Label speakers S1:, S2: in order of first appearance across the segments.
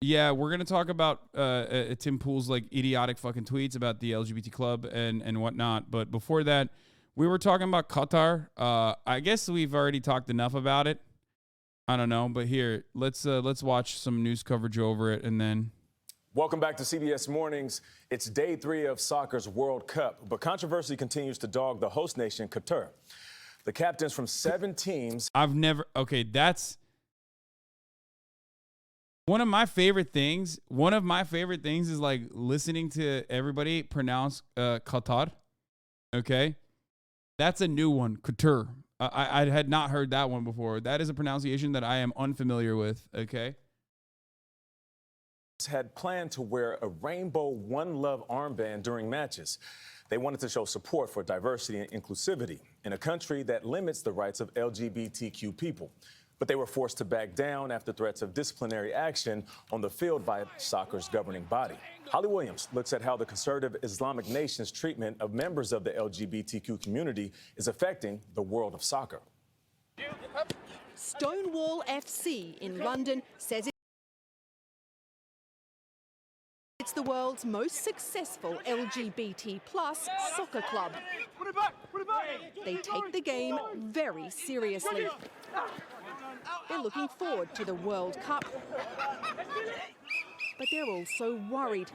S1: Yeah, we're gonna talk about Tim Pool's like idiotic fucking tweets about the LGBT club and whatnot. But before that, we were talking about Qatar. I guess we've already talked enough about it. I don't know, but here, let's watch some news coverage over it, and then.
S2: Welcome back to CBS Mornings. It's day 3 of soccer's World Cup, but controversy continues to dog the host nation, Qatar. The captains from 7 teams.
S1: That's one of my favorite things. One of my favorite things is like listening to everybody pronounce Qatar. Okay. That's a new one, Qatar. I had not heard that one before. That is a pronunciation that I am unfamiliar with. Okay.
S2: Had planned to wear a rainbow One Love armband during matches. They wanted to show support for diversity and inclusivity in a country that limits the rights of LGBTQ people. But they were forced to back down after threats of disciplinary action on the field by soccer's governing body. Holly Williams looks at how the conservative Islamic nation's treatment of members of the LGBTQ community is affecting the world of soccer.
S3: Stonewall FC in London says it's the world's most successful LGBT+ soccer club. They take the game very seriously. They're looking forward to the World Cup, but they're also worried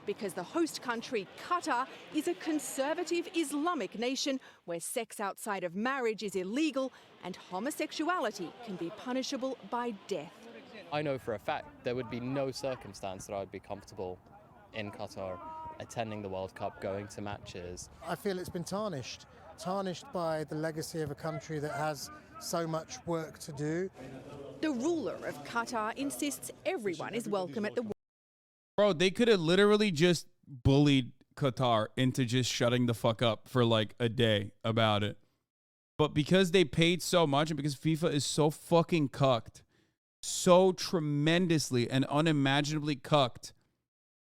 S3: because the host country, Qatar, is a conservative Islamic nation where sex outside of marriage is illegal and homosexuality can be punishable by death.
S4: I know for a fact there would be no circumstance that I would be comfortable in Qatar attending the World Cup, going to matches.
S5: I feel it's been tarnished by the legacy of a country that has so much work to do.
S3: The ruler of Qatar insists everyone is welcome at the
S1: Bro, they could have literally just bullied Qatar into just shutting the fuck up for like a day about it. But because they paid so much and because FIFA is so fucking cucked, so tremendously and unimaginably cucked,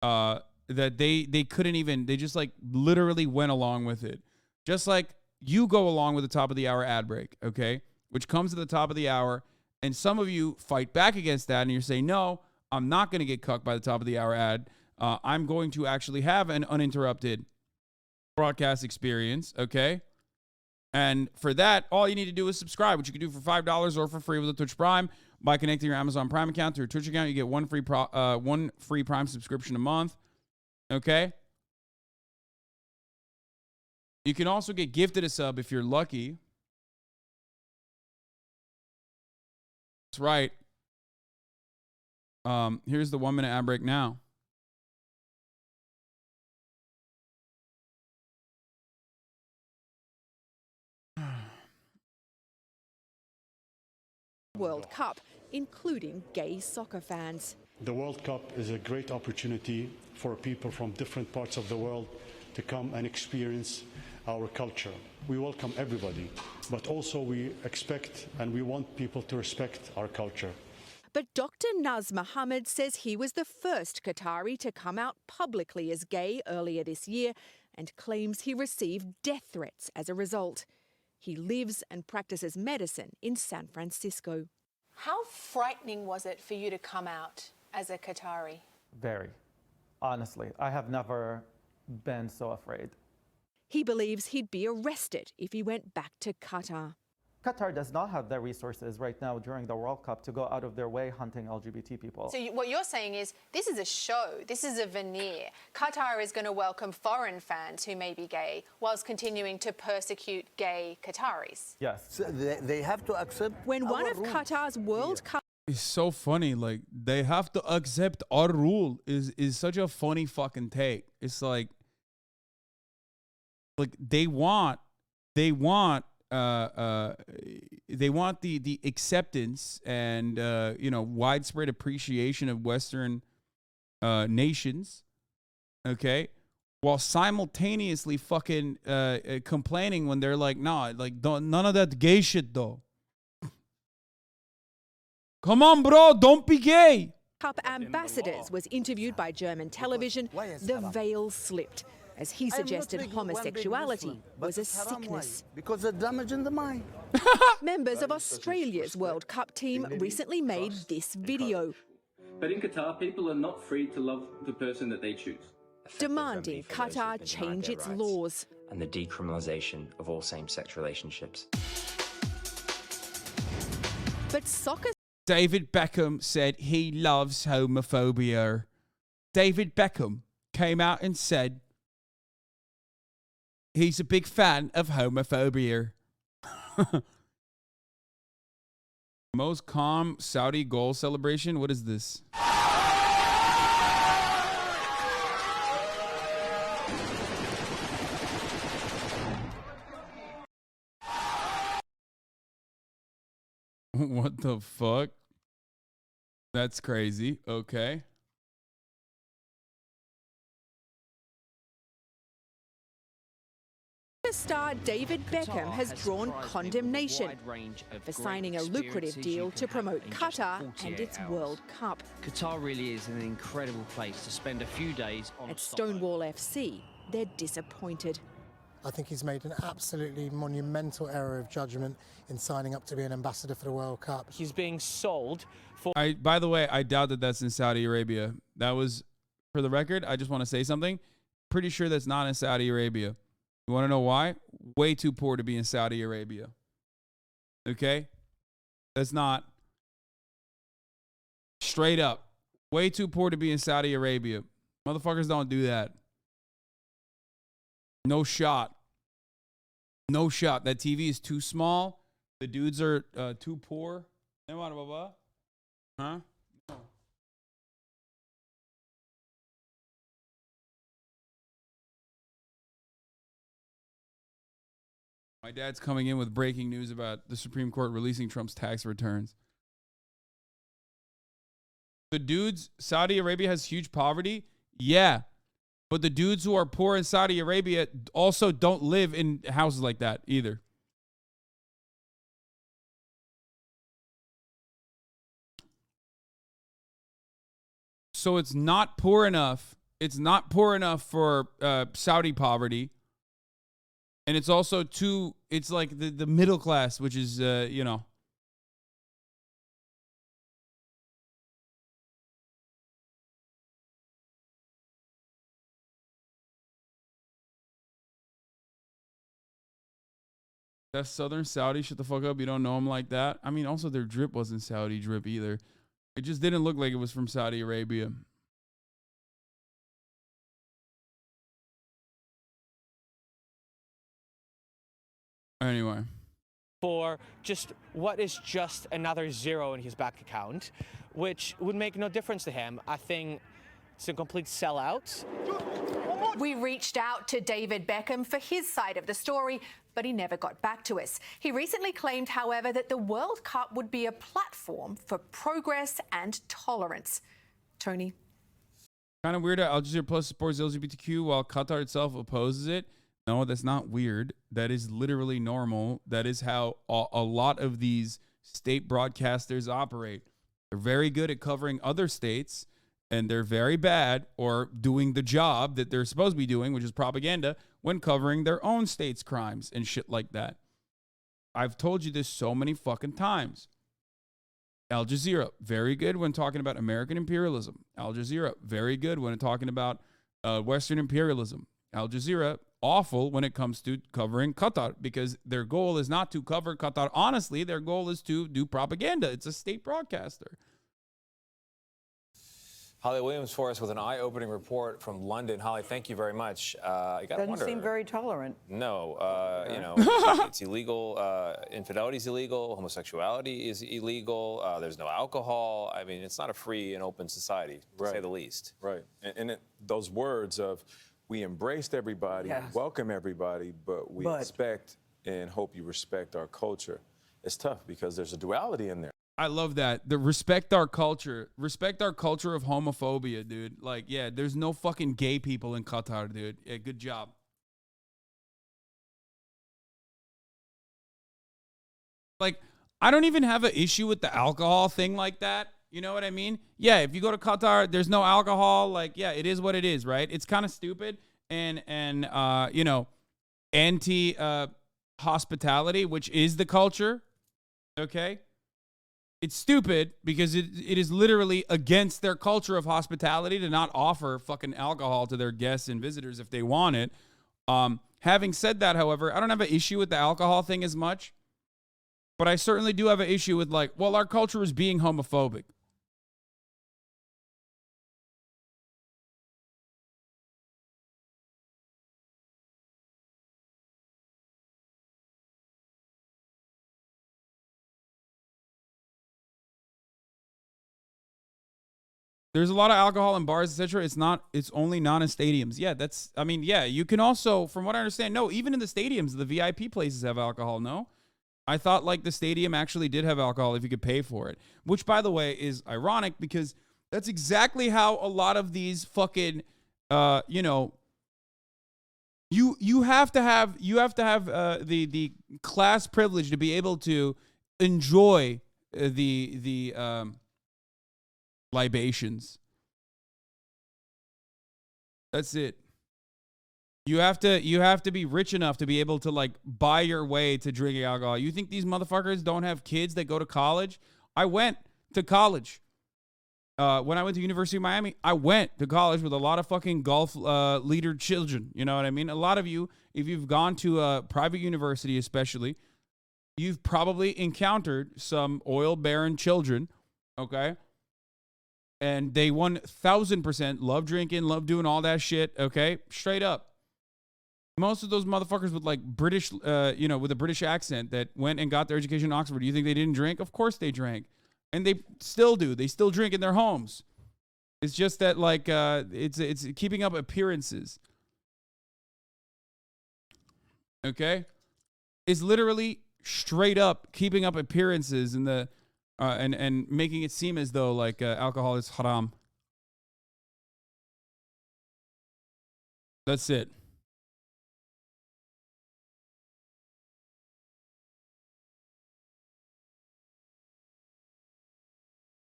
S1: that they couldn't even, they just like literally went along with it. Just like you go along with the top of the hour ad break, okay? Which comes at the top of the hour, and some of you fight back against that and you're saying, no, I'm not going to get cucked by the top of the hour ad. I'm going to actually have an uninterrupted broadcast experience, okay? And for that, all you need to do is subscribe, which you can do for $5 or for free with a Twitch Prime. By connecting your Amazon Prime account to your Twitch account, you get one free Prime subscription a month, okay? You can also get gifted a sub if you're lucky. That's right. Here's the 1 minute ad break now.
S3: World Cup, including gay soccer fans.
S6: The World Cup is a great opportunity for people from different parts of the world to come and experience our culture. We welcome everybody, but also we expect and we want people to respect our culture.
S3: But Dr. Naz Mohammed says he was the first Qatari to come out publicly as gay earlier this year and claims he received death threats as a result. He lives and practices medicine in San Francisco.
S7: How frightening was it for you to come out as a Qatari?
S8: Very. Honestly, I have never been so afraid.
S3: He believes he'd be arrested if he went back to Qatar.
S8: Qatar does not have the resources right now during the World Cup to go out of their way hunting LGBT people.
S7: So what you're saying is this is a show, this is a veneer. Qatar is going to welcome foreign fans who may be gay whilst continuing to persecute gay Qataris.
S8: Yes.
S9: So they have to accept
S3: when one of
S9: rules.
S3: Qatar's World Cup
S1: It's so funny. Like, they have to accept our rule is such a funny fucking take. It's like they want the acceptance and widespread appreciation of Western nations, okay, while simultaneously fucking complaining when they're like, nah, like none of that gay shit though. Come on, bro, don't be gay.
S3: Cup ambassadors was interviewed by German television. The veil slipped as he suggested homosexuality was a sickness.
S9: Because of damage in the mind.
S3: Members of Australia's World Cup team recently made this video.
S10: But in Qatar, people are not free to love the person that they choose.
S3: Demanding Qatar change its laws.
S11: And the decriminalisation of all same-sex relationships.
S3: But soccer...
S1: David Beckham said he loves homophobia. David Beckham came out and said he's a big fan of homophobia. Most calm Saudi goal celebration? What is this? What the fuck? That's crazy. Okay.
S3: Star David Beckham has drawn condemnation for signing a lucrative deal to promote Qatar and its World Cup.
S12: Qatar really is an incredible place to spend a few days on.
S3: At Stonewall FC, they're disappointed.
S5: I think he's made an absolutely monumental error of judgment in signing up to be an ambassador for the World Cup.
S13: He's being sold for...
S1: By the way, I doubt that that's in Saudi Arabia. That was, for the record, I just want to say something. Pretty sure that's not in Saudi Arabia. You want to know why? Way too poor to be in Saudi Arabia. Okay? That's not. Straight up. Way too poor to be in Saudi Arabia. Motherfuckers don't do that. No shot. No shot. That TV is too small. The dudes are too poor. Huh? My dad's coming in with breaking news about the Supreme Court releasing Trump's tax returns. The dudes, Saudi Arabia has huge poverty. Yeah. But the dudes who are poor in Saudi Arabia also don't live in houses like that either. So it's not poor enough. It's not poor enough for Saudi poverty. And it's also too, it's like the middle class, which is, you know. That's Southern Saudi. Shut the fuck up. You don't know them like that. I mean, also their drip wasn't Saudi drip either. It just didn't look like it was from Saudi Arabia. Anyway.
S13: For just what is just another zero in his bank account, which would make no difference to him. I think it's a complete sellout.
S7: We reached out to David Beckham for his side of the story, but he never got back to us. He recently claimed, however, that the World Cup would be a platform for progress and tolerance. Tony?
S1: Kind of weird that Al Jazeera Plus supports LGBTQ while Qatar itself opposes it. No, that's not weird. That is literally normal. That is how a lot of these state broadcasters operate. They're very good at covering other states, and they're very bad or doing the job that they're supposed to be doing, which is propaganda, when covering their own state's crimes and shit like that. I've told you this so many fucking times. Al Jazeera, very good when talking about American imperialism. Al Jazeera, very good when talking about Western imperialism. Al Jazeera, awful when it comes to covering Qatar, because their goal is not to cover Qatar honestly. Their goal is to do propaganda. It's a state broadcaster.
S14: Holly Williams for us with an eye-opening report from London. Holly, thank you very much.
S15: Doesn't seem very tolerant.
S14: No, you know, it's illegal. Infidelity is illegal. Homosexuality is illegal. There's no alcohol. I mean, it's not a free and open society, to say the least.
S2: Right. And those words of, we embraced everybody, welcome everybody, but we expect and hope you respect our culture. It's tough because there's a duality in there.
S1: I love that. The respect our culture of homophobia, dude. Like, yeah, there's no fucking gay people in Qatar, dude. Yeah, good job. Like, I don't even have an issue with the alcohol thing like that. You know what I mean? Yeah, if you go to Qatar, there's no alcohol. Like, yeah, it is what it is, right? It's kind of stupid and you know, anti hospitality, which is the culture. Okay? it's stupid because it is literally against their culture of hospitality to not offer fucking alcohol to their guests and visitors if they want it. Having said that, however, I don't have an issue with the alcohol thing as much, but I certainly do have an issue with like, well, our culture is being homophobic. There's a lot of alcohol in bars, etc. It's only not in stadiums. Yeah, yeah, you can also, from what I understand, no, even in the stadiums, the VIP places have alcohol, no? I thought like the stadium actually did have alcohol if you could pay for it, which by the way is ironic because that's exactly how a lot of these fucking, you have to have the class privilege to be able to enjoy the libations. That's it. You have to be rich enough to be able to like buy your way to drinking alcohol. You think these motherfuckers don't have kids that go to college? I went to college. When I went to University of Miami, I went to college with a lot of fucking golf leader children. You know what I mean? A lot of you, if you've gone to a private university especially, you've probably encountered some oil baron children, okay? And they 1000% love drinking, love doing all that shit, okay? Straight up. Most of those motherfuckers with like British, with a British accent that went and got their education in Oxford, do you think they didn't drink? Of course they drank. And they still do. They still drink in their homes. It's just that like, it's keeping up appearances. Okay? It's literally straight up keeping up appearances in the, and making it seem as though like alcohol is haram. That's it.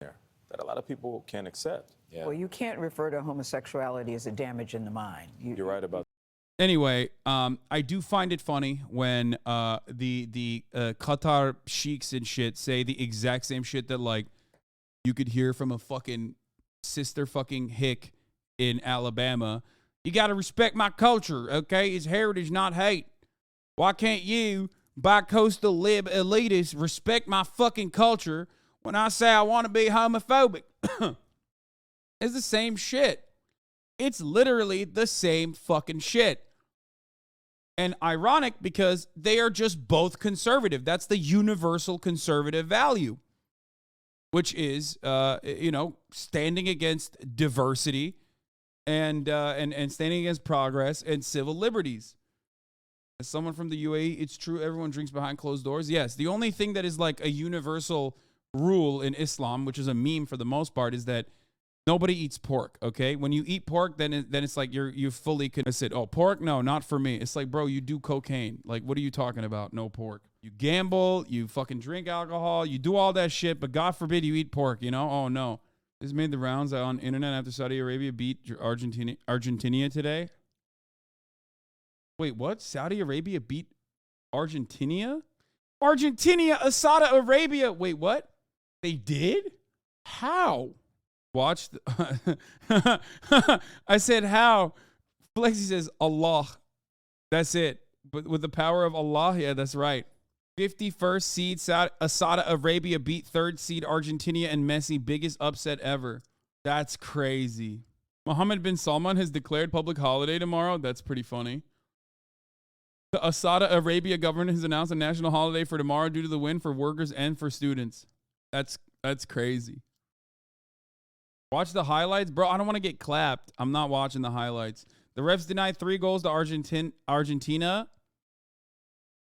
S2: That a lot of people can't accept.
S15: Yeah. Well, you can't refer to homosexuality as a damage in the mind.
S2: You're right about that.
S1: Anyway, I do find it funny when the Qatar sheiks and shit say the exact same shit that like you could hear from a fucking sister fucking hick in Alabama. You got to respect my culture, okay? It's heritage, not hate. Why can't you, bi-coastal lib elitists, respect my fucking culture when I say I want to be homophobic? It's the same shit. It's literally the same fucking shit. And ironic because they are just both conservative. That's the universal conservative value, which is, standing against diversity and standing against progress and civil liberties. As someone from the UAE, it's true everyone drinks behind closed doors. Yes, the only thing that is like a universal rule in Islam, which is a meme for the most part, is that nobody eats pork, okay? When you eat pork, then it's like you're fully convinced. Oh, pork? No, not for me. It's like, bro, you do cocaine. Like, what are you talking about? No pork. You gamble, you fucking drink alcohol, you do all that shit, but God forbid you eat pork, you know? Oh, no. This made the rounds on internet after Saudi Arabia beat Argentina today. Wait, what? Saudi Arabia beat Argentina? Saudi Arabia. Wait, what? They did? How? Watch. I said how. Flexi says Allah. That's it. But with the power of Allah, yeah, that's right. 51st seed Saudi Arabia beat 3rd seed Argentina and Messi. Biggest upset ever. That's crazy. Mohammed bin Salman has declared public holiday tomorrow. That's pretty funny. The Saudi Arabia government has announced a national holiday for tomorrow due to the win for workers and for students. That's crazy. Watch the highlights. Bro, I don't want to get clapped. I'm not watching the highlights. The refs denied 3 goals to Argentina.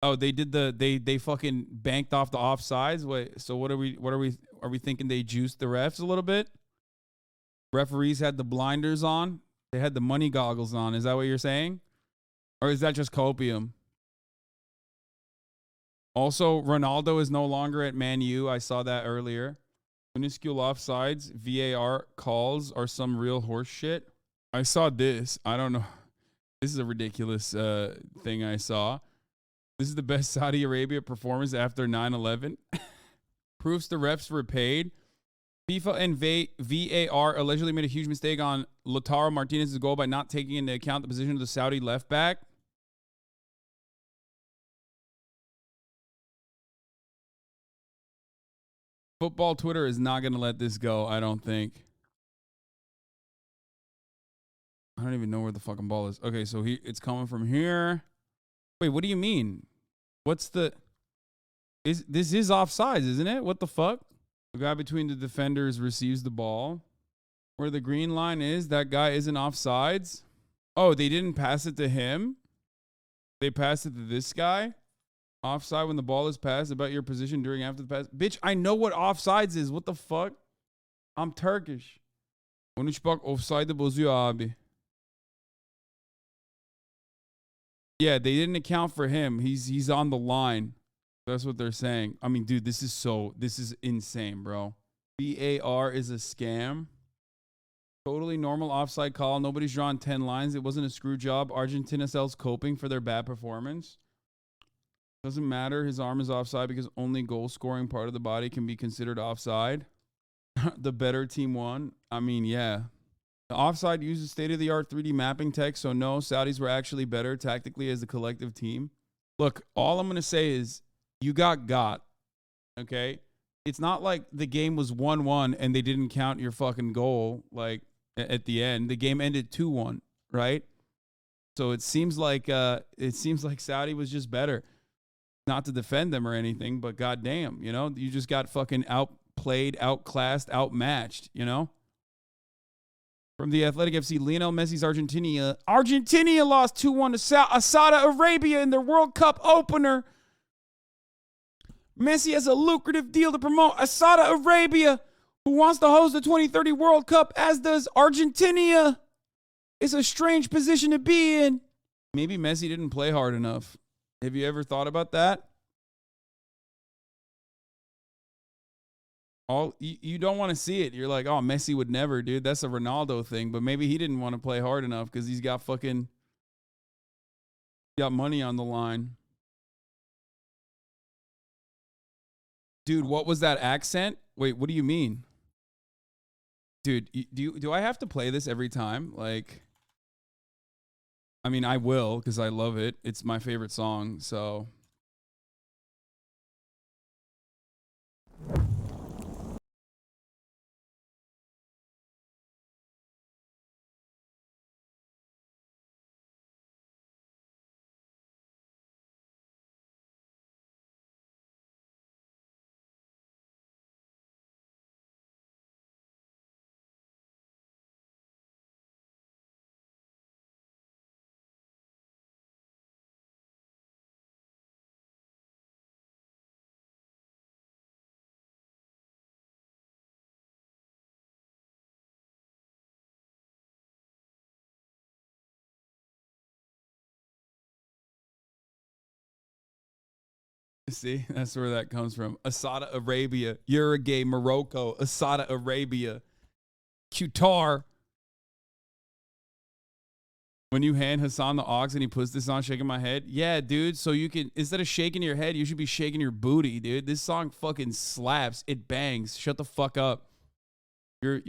S1: Oh, they did they fucking banked off the offsides. Wait, so are we thinking they juiced the refs a little bit? Referees had the blinders on. They had the money goggles on. Is that what you're saying? Or is that just copium? Also, Ronaldo is no longer at Man U. I saw that earlier. Minuscule offsides, VAR calls are some real horse shit. I saw this. I don't know. This is a ridiculous thing I saw. This is the best Saudi Arabia performance after 9/11. Proofs the refs were paid. FIFA and VAR allegedly made a huge mistake on Lautaro Martinez's goal by not taking into account the position of the Saudi left back. Football Twitter is not going to let this go, I don't think. I don't even know where the fucking ball is. Okay, so it's coming from here. Wait, what do you mean? What's the... This is offsides, isn't it? What the fuck? The guy between the defenders receives the ball. Where the green line is, that guy isn't offsides. Oh, they didn't pass it to him? They passed it to this guy? Offside when the ball is passed, about your position during after the pass. Bitch, I know what offsides is. What the fuck? I'm Turkish. 13 bak offside'ı bozuyor abi. Yeah, they didn't account for him. He's on the line. That's what they're saying. I mean, dude, this is insane, bro. VAR is a scam. Totally normal offside call. Nobody's drawn 10 lines. It wasn't a screw job. Argentina sells coping for their bad performance. Doesn't matter. His arm is offside because only goal scoring part of the body can be considered offside. The better team won. I mean, yeah. The offside uses state-of-the-art 3D mapping tech, so no, Saudis were actually better tactically as a collective team. Look, all I'm going to say is you got, okay? It's not like the game was 1-1 and they didn't count your fucking goal, like, at the end. The game ended 2-1, right? So it seems like Saudi was just better. Not to defend them or anything, but goddamn, you know? You just got fucking outplayed, outclassed, outmatched, you know? From the Athletic FC, Lionel Messi's Argentina. Argentina lost 2-1 to Saudi Arabia in their World Cup opener. Messi has a lucrative deal to promote Saudi Arabia, who wants to host the 2030 World Cup, as does Argentina. It's a strange position to be in. Maybe Messi didn't play hard enough. Have you ever thought about that? You don't want to see it. You're like, oh, Messi would never, dude. That's a Ronaldo thing. But maybe he didn't want to play hard enough because he's got money on the line. Dude, what was that accent? Wait, what do you mean? Dude, do I have to play this every time? Like, I mean, I will because I love it. It's my favorite song, so... See, that's where that comes from. Saudi Arabia, Uruguay, Morocco, Saudi Arabia, Qatar. When you hand Hassan the aux and he puts this on, shaking my head. Yeah, dude. So you can, instead of shaking your head, you should be shaking your booty, dude. This song fucking slaps. It bangs. Shut the fuck up. You're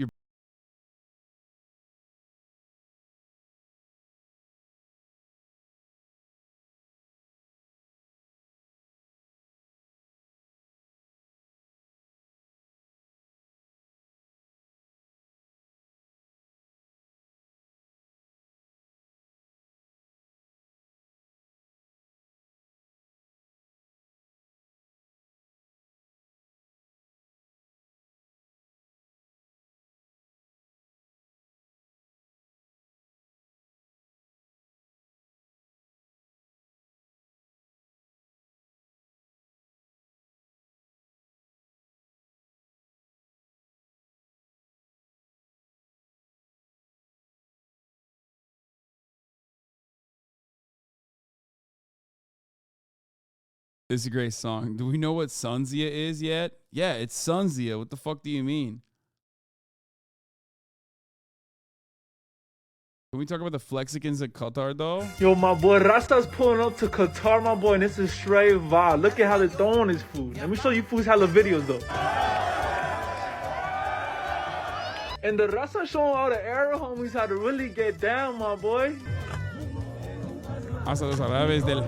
S1: This is a great song. Do we know what Sunzia is yet? Yeah, it's Sunzia. What the fuck do you mean? we talk about the Flexicans at Qatar, though?
S16: Yo, my boy, Rasta's pulling up to Qatar, my boy, and this is straight vibe. Look at how they're throwing his food. Let me show you fools hella videos, though. And the Rasta showing all the Arab homies how to really get down, my boy.
S1: Hasta los árabes del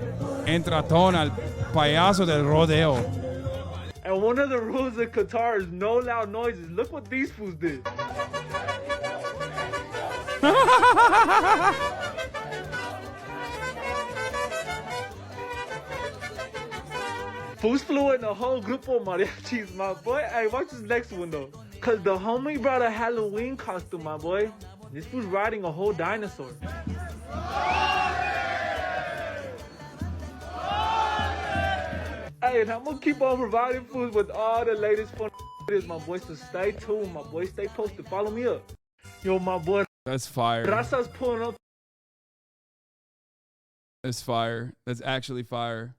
S1: entratón al payaso del rodeo.
S16: And one of the rules of Qatar is no loud noises. Look what these fools did. Fools flew in the whole group of mariachis, my boy. Hey, watch this next one, though. Because the homie brought a Halloween costume, my boy. This fool's riding a whole dinosaur. Hey, and I'm gonna keep on providing fools with all the latest fun videos, my boy. So stay tuned, my boy. Stay posted. Follow me up. Yo, my boy.
S1: That's fire.
S16: Rasta's pulling up.
S1: That's fire. That's actually fire.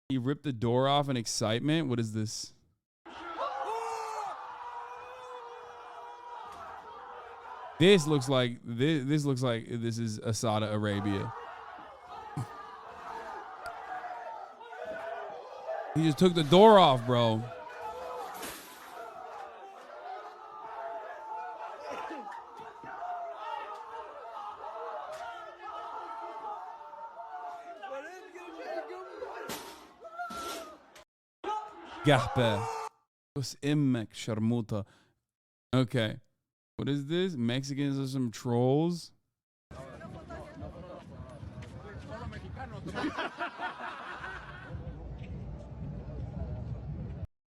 S1: He ripped the door off in excitement. What is this? This looks like this looks like this is Saudi Arabia. He just took the door off, bro. Gahpe. What's immek sharmuta? Okay. What is this? Mexicans are some trolls?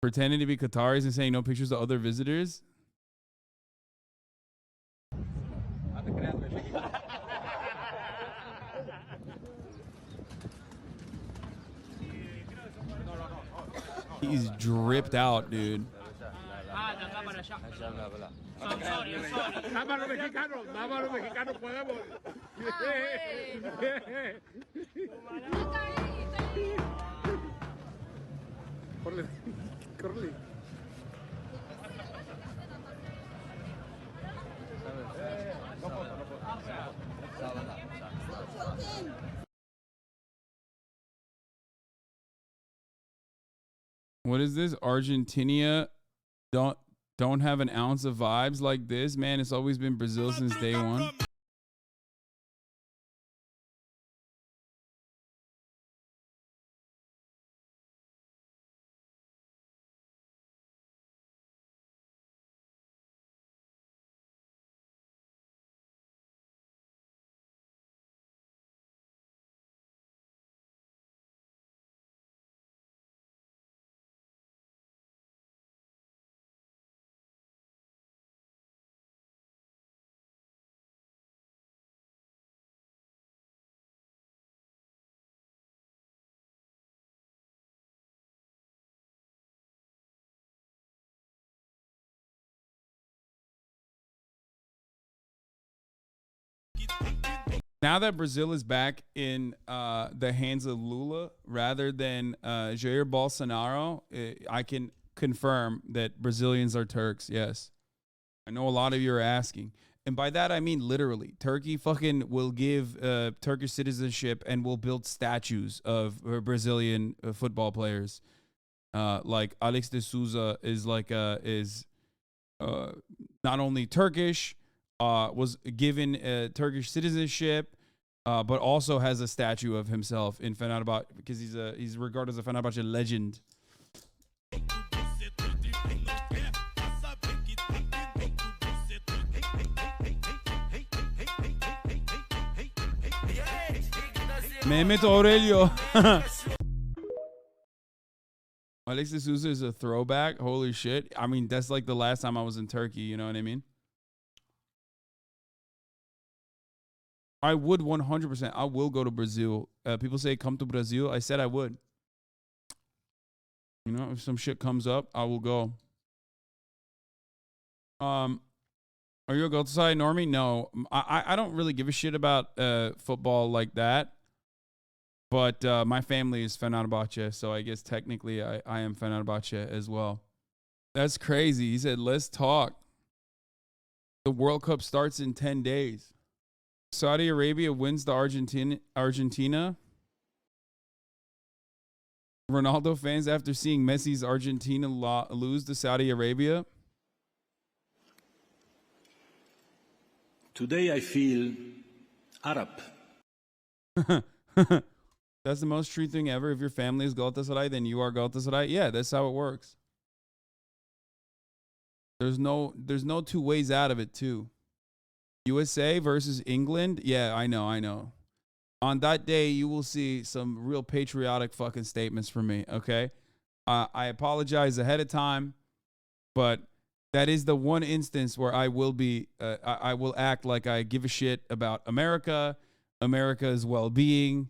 S1: Pretending to be Qataris and saying no pictures of other visitors? He's dripped out, dude. What is this? Argentina don't have an ounce of vibes like this, man. It's always been Brazil since day one. Now that Brazil is back in the hands of Lula rather than Jair Bolsonaro, I can confirm that Brazilians are Turks. Yes. I know a lot of you are asking. And by that, I mean literally. Turkey fucking will give Turkish citizenship and will build statues of Brazilian football players. Like Alex de Souza is like not only Turkish, was given Turkish citizenship, but also has a statue of himself in Fenerbahce because he's regarded as a Fenerbahce legend. Mehmet Aurelio. Alex de Souza is a throwback. Holy shit. I mean, that's like the last time I was in Turkey. You know what I mean? I would 100%. I will go to Brazil. People say come to Brazil. I said I would. You know, if some shit comes up, I will go. Are you a Galatasaray normie? No. I don't really give a shit about football like that. But my family is Fenerbahce, so I guess technically I am Fenerbahce as well. That's crazy. He said, let's talk. The World Cup starts in 10 days. Saudi Arabia wins the Argentina. Ronaldo fans after seeing Messi's Argentina lose to Saudi Arabia.
S17: Today I feel Arab.
S1: That's the most true thing ever. If your family is Galatasaray, then you are Galatasaray. Yeah, that's how it works. There's no two ways out of it, too. USA versus England. Yeah, I know. On that day, you will see some real patriotic fucking statements from me, okay? I apologize ahead of time, but that is the one instance where I will be, I will act like I give a shit about America, America's well-being,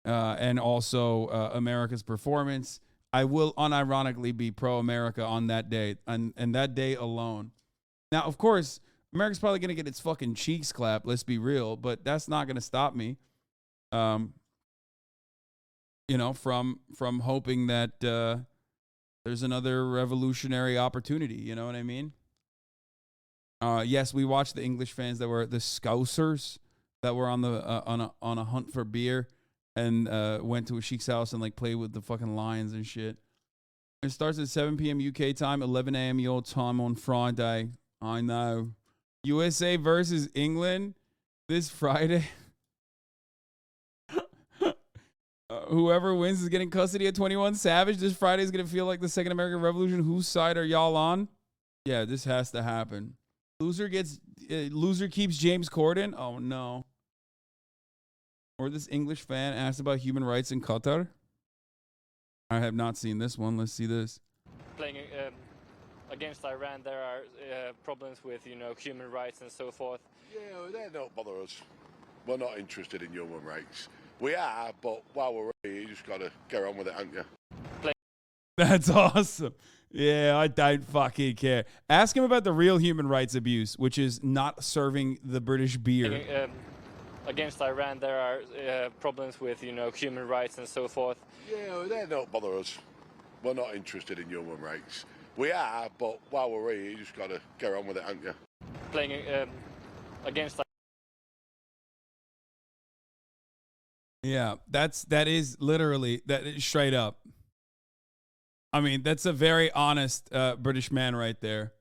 S1: and also America's performance. I will unironically be pro-America on that day, and that day alone. Now, of course, America's probably going to get its fucking cheeks clapped, let's be real, but that's not going to stop me, from hoping that there's another revolutionary opportunity, you know what I mean? Yes, we watched the English fans that were the Scousers that were on the on a hunt for beer and went to a sheik's house and like played with the fucking lions and shit. It starts at 7 p.m. UK time, 11 a.m. your time on Friday. I know. USA versus England this Friday. Whoever wins is getting custody of 21 Savage. This Friday is going to feel like the Second American Revolution. Whose side are y'all on? Yeah, this has to happen. Loser keeps James Corden. Oh, no. Or this English fan asked about human rights in Qatar. I have not seen this one. Let's see this.
S18: Playing against Iran, there are problems with, human rights and so forth.
S19: Yeah, well, they don't bother us. We're not interested in human rights. We are, but while we're here, you just got to get on with it, haven't you?
S1: That's awesome. Yeah, I don't fucking care. Ask him about the real human rights abuse, which is not serving the British beer.
S18: Against Iran, there are problems with, human rights and so forth.
S19: Yeah, well, they don't bother us. We're not interested in human rights. We are, but while we're here, you just got to get on with it, haven't you?
S18: Playing against.
S1: Yeah, that is literally straight up. I mean, that's a very honest British man right there.